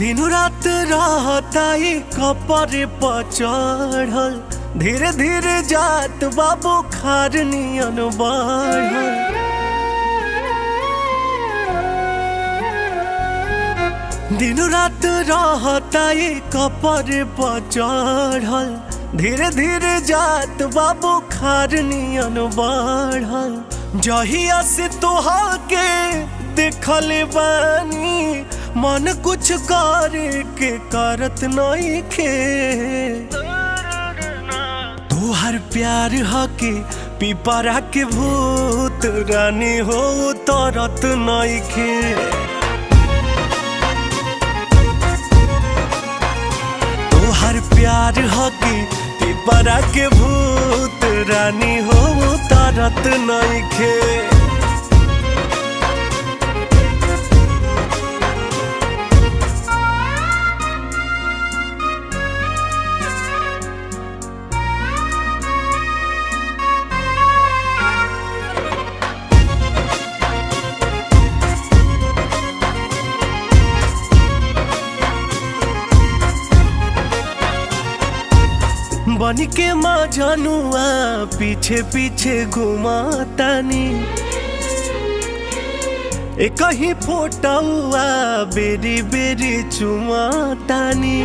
दिन रात रहताई कपरे पर चढ़ल, धीरे धीरे जात बाबू खार नियन बढ़ल। दिन रात रहताई कपरे पर चढ़ल, धीरे धीरे जात बाबू खार नियन बढ़ल। जहिया से तोहा के देखल बानी मन कुछ करे के करत नइखे। तोहर प्यार हके पिपरा के भूत रानी हो तरत नइखे। तोहर प्यार हके पिपरा के भूत रानी हो तरत नइखे। बन के माँ जनुआ पीछे पीछे घुमातानी, एक ही फोटुआ बेरी बेरी चुमातानी।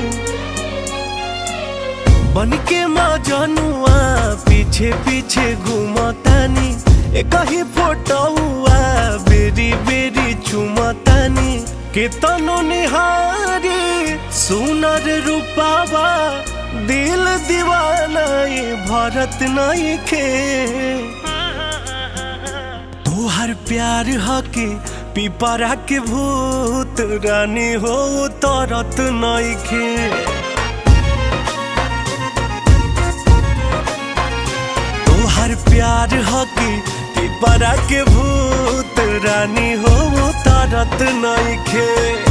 बन के माँ जनुआ पीछे पीछे घुमातानी, एक ही फोटुआ बेरी बेरी चुमातानी। केतनो निहारी सुनर रूपावा दिल दीवाना ये भरत नइखे। तोहर प्यार हके पिपरा के भूत रानी हो तरत नइखे। तोहर प्यार हके पिपरा के भूत रानी हो तरत नइखे।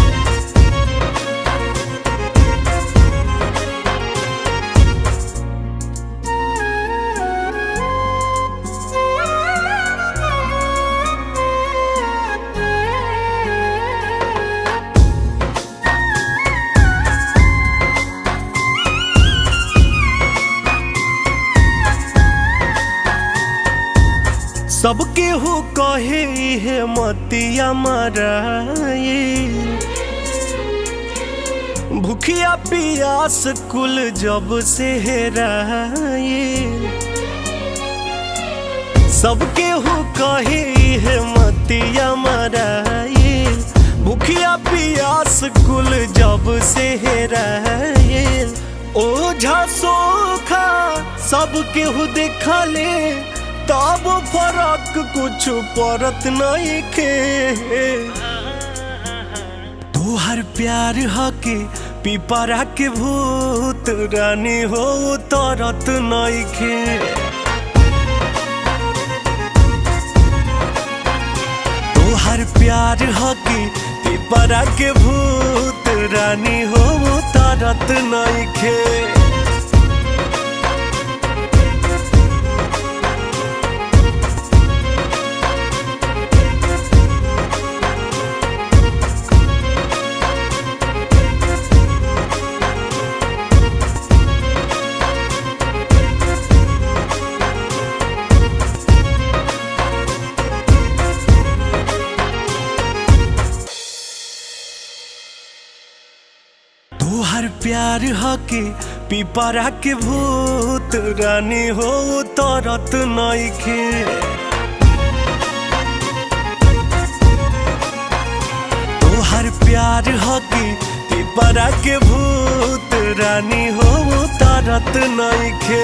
सबके हो कहे है मतिया मराए, भूखिया पियास कुल जब से हेराए। सबके हो कहे है मतिया मराए, भूखिया पियास कुल जब से हेराए। ओझा सोखा सबके हो देखले तब फरक कुछ परत नइखे। तोहर प्यार हके पिपरा के भूत रानी हो तरत नइखे। तोहर प्यार हके पिपरा के भूत रानी हो तरत नइखे। तोहर प्यार हके पिपरा के भूत रानी हो तरत नइखे। तोहर प्यार हके पिपरा के भूत रानी हो तरत नइखे।